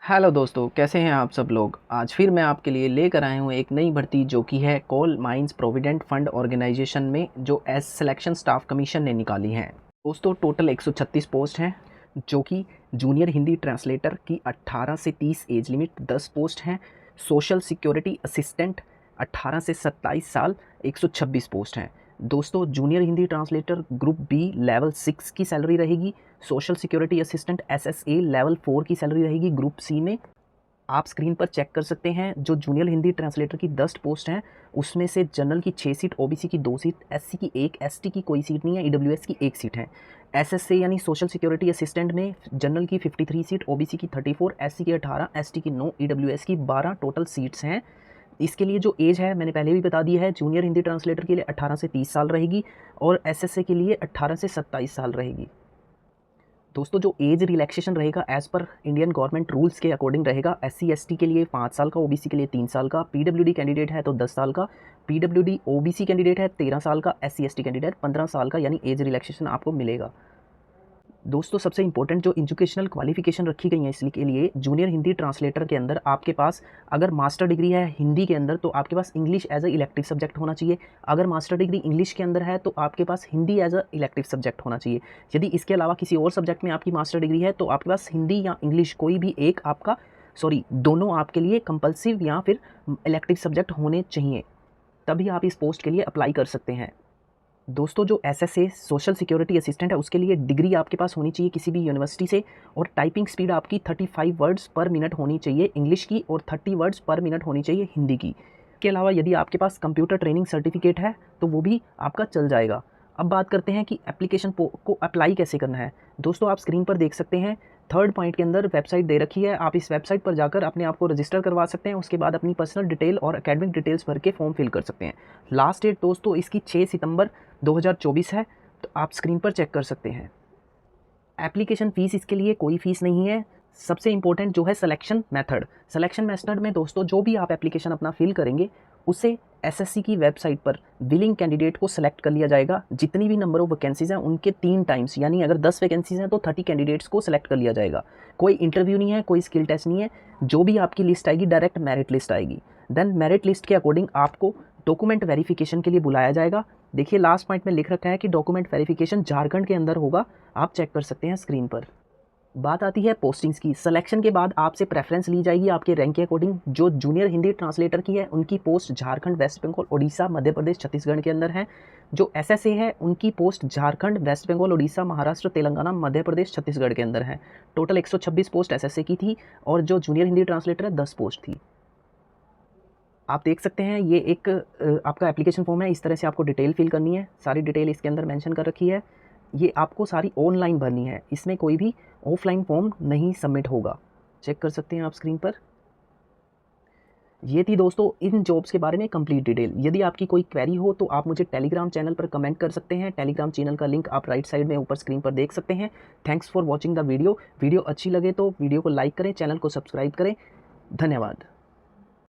Hello दोस्तों, कैसे हैं आप सब लोग। आज फिर मैं आपके लिए लेकर आया हूँ एक नई भर्ती जो कि है coal mines provident fund organisation में, जो एस सिलेक्शन स्टाफ कमीशन ने निकाली हैं। दोस्तों टोटल 136 पोस्ट हैं, जो कि जूनियर हिंदी ट्रांसलेटर की 18 से 30 एज लिमिट, 10 पोस्ट हैं। सोशल सिक्योरिटी असिस्टेंट 18 से 27 साल, 126 पोस्ट हैं। दोस्तों junior Hindi translator group B level 6 की सैलरी रहेगी। Social security assistant SSA level 4 की सैलरी रहेगी ग्रुप सी में। आप स्क्रीन पर चेक कर सकते हैं, जो जूनियर हिंदी ट्रांसलेटर की 10 पोस्ट हैं उसमें से जनरल की 6 सीट, ओबीसी की 2 सीट, एससी की 1, एसटी की कोई सीट नहीं है, ईडब्ल्यूएस की 1 सीट है। एसएसए यानी सोशल सिक्योरिटी असिस्टेंट में जनरल की 53 सीट, ओबीसी की 34, एससी की 18, एसटी की 9, ईडब्ल्यूएस की 12 टोटल सीट्स हैं। इसके लिए जो एज है मैंने पहले भी बता दिया है, जूनियर हिंदी ट्रांसलेटर के लिए 18 से 30 साल रहेगी और एसएसए के लिए 18 से 27 साल रहेगी। दोस्तों जो एज रिलैक्सेशन रहेगा as per Indian government rules के अकॉर्डिंग रहेगा। एससी एसटी के लिए 5 साल का, ओबीसी के लिए 3 साल का, पीडब्ल्यूडी कैंडिडेट है तो 10 साल का, पीडब्ल्यूडी ओबीसी कैंडिडेट है 13 साल का, एससी एसटी कैंडिडेट 15 साल का, यानी एज रिलैक्सेशन आपको मिलेगा। दोस्तों सबसे इंपॉर्टेंट जो एजुकेशनल क्वालिफिकेशन रखी गई है इसके लिए, जूनियर हिंदी ट्रांसलेटर के अंदर आपके पास अगर मास्टर डिग्री है हिंदी के अंदर तो आपके पास English as a elective subject होना चाहिए। अगर मास्टर डिग्री इंग्लिश के अंदर है तो आपके पास Hindi as a elective subject होना चाहिए। यदि इसके अलावा किसी और सब्जेक्ट में आपकी मास्टर डिग्री है तो आपके पास हिंदी या इंग्लिश कोई भी एक आपका, दोनों आपके लिए कंपल्सिव या फिर इलेक्टिव सब्जेक्ट होने चाहिए, तभी आप इस पोस्ट के लिए अप्लाई कर सकते हैं। दोस्तों जो एसएसए सोशल सिक्योरिटी असिस्टेंट है उसके लिए डिग्री आपके पास होनी चाहिए किसी भी यूनिवर्सिटी से, और टाइपिंग स्पीड आपकी 35 वर्ड्स पर मिनट होनी चाहिए इंग्लिश की और 30 वर्ड्स पर मिनट होनी चाहिए हिंदी की। इसके अलावा यदि आपके पास कंप्यूटर ट्रेनिंग सर्टिफिकेट है तो वो भी आपका चल जाएगा। अब बात करते हैं कि एप्लीकेशन को अप्लाई कैसे करना है। दोस्तों आप स्क्रीन पर देख सकते हैं, थर्ड पॉइंट के अंदर वेबसाइट दे रखी है, आप इस वेबसाइट पर जाकर अपने आप को रजिस्टर करवा सकते हैं। उसके बाद अपनी पर्सनल डिटेल और एकेडमिक डिटेल्स भर के फॉर्म फिल कर सकते हैं। लास्ट डेट दोस्तों इसकी 6 सितंबर 2024 है, तो आप स्क्रीन पर चेक कर सकते हैं। एप्लीकेशन फ़ीस इसके लिए कोई फ़ीस नहीं है। सबसे इंपॉर्टेंट जो है सिलेक्शन मेथड। सिलेक्शन मेथड में दोस्तों जो भी आप एप्लीकेशन अपना फिल करेंगे उसे एसएससी की वेबसाइट पर विलिंग कैंडिडेट को सेलेक्ट कर लिया जाएगा। जितनी भी नंबर ऑफ वैकेंसीज़ हैं उनके 3 टाइम्स, यानी अगर 10 वैकेंसीज़ हैं तो 30 कैंडिडेट्स को सेलेक्ट कर लिया जाएगा। कोई इंटरव्यू नहीं है, कोई स्किल टेस्ट नहीं है, जो भी आपकी लिस्ट आएगी डायरेक्ट मेरिट लिस्ट आएगी। देन मेरिट लिस्ट के अकॉर्डिंग आपको डॉक्यूमेंट वेरिफिकेशन के लिए बुलाया जाएगा। देखिए लास्ट पॉइंट में लिख रखा है कि डॉक्यूमेंट वेरिफिकेशन झारखंड के अंदर होगा, आप चेक कर सकते हैं स्क्रीन पर। बात आती है पोस्टिंग्स की। सिलेक्शन के बाद आपसे प्रेफरेंस ली जाएगी आपके रैंक के अकॉर्डिंग। जो जूनियर हिंदी ट्रांसलेटर की है उनकी पोस्ट झारखंड, वेस्ट बंगाल, ओडिशा, मध्य प्रदेश, छत्तीसगढ़ के अंदर है। जो एसएसए है उनकी पोस्ट झारखंड, वेस्ट बंगाल, ओडिशा, महाराष्ट्र, तेलंगाना, मध्य प्रदेश, छत्तीसगढ़ के अंदर है। टोटल 126 पोस्ट एसएसए की थी और जो जूनियर हिंदी ट्रांसलेटर है 10 पोस्ट थी। आप देख सकते हैं ये एक आपका एप्लीकेशन फॉर्म है, इस तरह से आपको डिटेल फिल करनी है। सारी डिटेल इसके अंदर मेंशन कर रखी है। ये आपको सारी ऑनलाइन भरनी है, इसमें कोई भी ऑफलाइन फॉर्म नहीं सबमिट होगा। चेक कर सकते हैं आप स्क्रीन पर। ये थी दोस्तों इन जॉब्स के बारे में कंप्लीट डिटेल। यदि आपकी कोई क्वेरी हो तो आप मुझे टेलीग्राम चैनल पर कमेंट कर सकते हैं। टेलीग्राम चैनल का लिंक आप राइट साइड में ऊपर स्क्रीन पर देख सकते हैं। Thanks for watching the video. Video अच्छी लगे तो वीडियो को लाइक करें, चैनल को सब्सक्राइब करें। धन्यवाद।